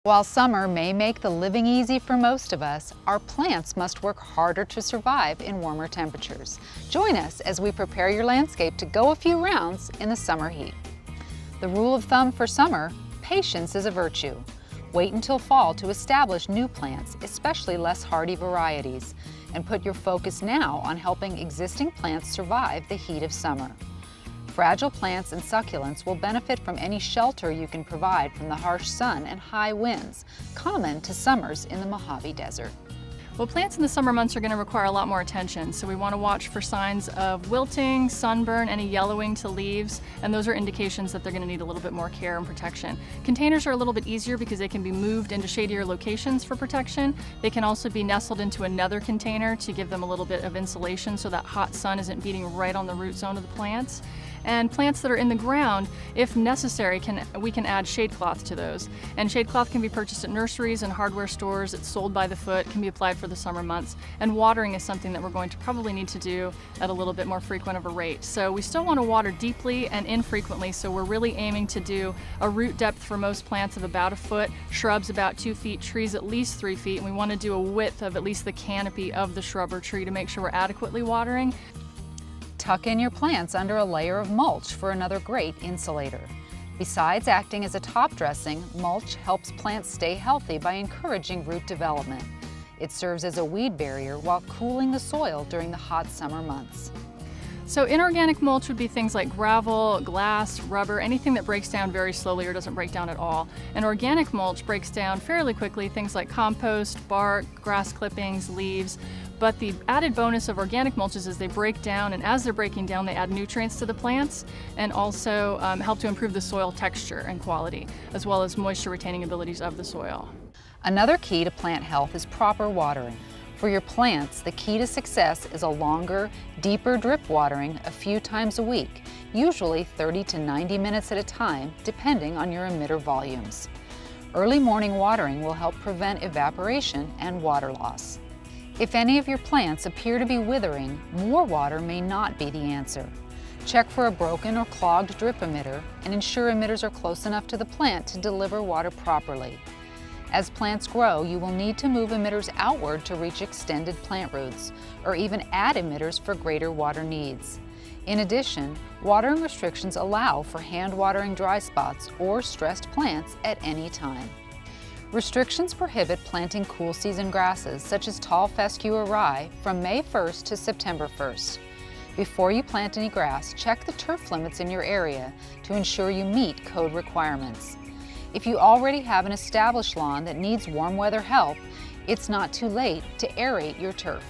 While summer may make the living easy for most of us, our plants must work harder to survive in warmer temperatures. Join us as we prepare your landscape to go a few rounds in the summer heat. The rule of thumb for summer: patience is a virtue. Wait until fall to establish new plants, especially less hardy varieties, and put your focus now on helping existing plants survive the heat of summer. Fragile plants and succulents will benefit from any shelter you can provide from the harsh sun and high winds, common to summers in the Mojave Desert. Well, plants in the summer months are going to require a lot more attention, so we want to watch for signs of wilting, sunburn, any yellowing to leaves, and those are indications that they're going to need a little bit more care and protection. Containers are a little bit easier because they can be moved into shadier locations for protection. They can also be nestled into another container to give them a little bit of insulation so that hot sun isn't beating right on the root zone of the plants. And plants that are in the ground, if necessary, we can add shade cloth to those. And shade cloth can be purchased at nurseries and hardware stores. It's sold by the foot, can be applied for the summer months. And watering is something that we're going to probably need to do at a little bit more frequent of a rate. So we still want to water deeply and infrequently, so we're really aiming to do a root depth for most plants of about a foot, shrubs about 2 feet, trees at least 3 feet, and we want to do a width of at least the canopy of the shrub or tree to make sure we're adequately watering. Tuck in your plants under a layer of mulch for another great insulator. Besides acting as a top dressing, mulch helps plants stay healthy by encouraging root development. It serves as a weed barrier while cooling the soil during the hot summer months. So inorganic mulch would be things like gravel, glass, rubber, anything that breaks down very slowly or doesn't break down at all. And organic mulch breaks down fairly quickly, things like compost, bark, grass clippings, leaves. But the added bonus of organic mulches is they break down, and as they're breaking down, they add nutrients to the plants and also help to improve the soil texture and quality, as well as moisture retaining abilities of the soil. Another key to plant health is proper watering. For your plants, the key to success is a longer, deeper drip watering a few times a week, usually 30 to 90 minutes at a time, depending on your emitter volumes. Early morning watering will help prevent evaporation and water loss. If any of your plants appear to be withering, more water may not be the answer. Check for a broken or clogged drip emitter and ensure emitters are close enough to the plant to deliver water properly. As plants grow, you will need to move emitters outward to reach extended plant roots, or even add emitters for greater water needs. In addition, watering restrictions allow for hand watering dry spots or stressed plants at any time. Restrictions prohibit planting cool season grasses such as tall fescue or rye from May 1st to September 1st. Before you plant any grass, check the turf limits in your area to ensure you meet code requirements. If you already have an established lawn that needs warm weather help, it's not too late to aerate your turf.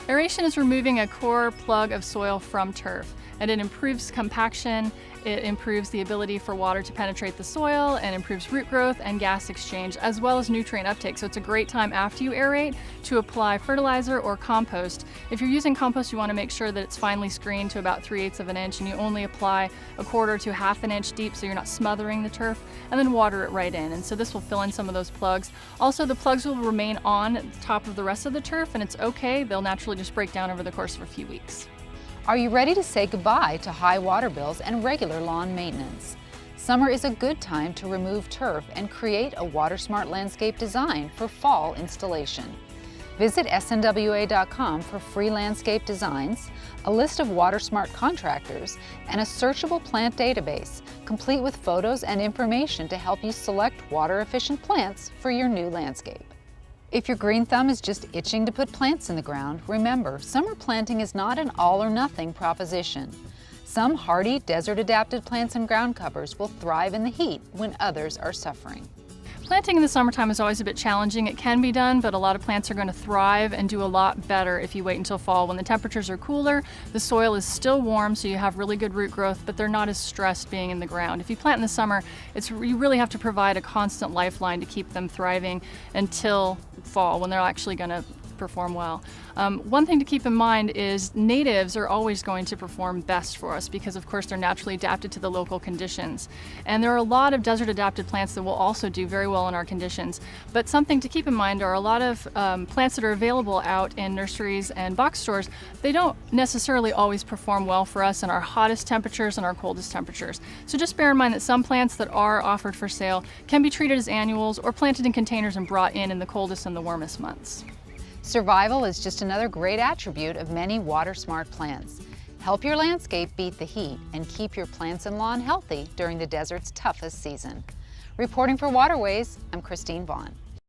Aeration is removing a core plug of soil from turf, and it improves compaction, it improves the ability for water to penetrate the soil, and improves root growth and gas exchange, as well as nutrient uptake. So it's a great time after you aerate to apply fertilizer or compost. If you're using compost, you want to make sure that it's finely screened to about 3/8 of an inch, and you only apply 1/4 to 1/2 an inch deep so you're not smothering the turf, and then water it right in. And so this will fill in some of those plugs. Also, the plugs will remain on the top of the rest of the turf, and it's okay. They'll naturally just break down over the course of a few weeks. Are you ready to say goodbye to high water bills and regular lawn maintenance? Summer is a good time to remove turf and create a water-smart landscape design for fall installation. Visit snwa.com for free landscape designs, a list of water-smart contractors, and a searchable plant database, complete with photos and information to help you select water-efficient plants for your new landscape. If your green thumb is just itching to put plants in the ground, remember, summer planting is not an all-or-nothing proposition. Some hardy, desert-adapted plants and ground covers will thrive in the heat when others are suffering. Planting in the summertime is always a bit challenging. It can be done, but a lot of plants are going to thrive and do a lot better if you wait until fall. When the temperatures are cooler, the soil is still warm, so you have really good root growth, but they're not as stressed being in the ground. If you plant in the summer, you really have to provide a constant lifeline to keep them thriving until fall, when they're actually going to perform well. One thing to keep in mind is natives are always going to perform best for us because of course they're naturally adapted to the local conditions. And there are a lot of desert adapted plants that will also do very well in our conditions. But something to keep in mind are a lot of plants that are available out in nurseries and box stores. They don't necessarily always perform well for us in our hottest temperatures and our coldest temperatures. So just bear in mind that some plants that are offered for sale can be treated as annuals or planted in containers and brought in the coldest and the warmest months. Survival is just another great attribute of many water-smart plants. Help your landscape beat the heat and keep your plants and lawn healthy during the desert's toughest season. Reporting for Waterways, I'm Christine Vaughn.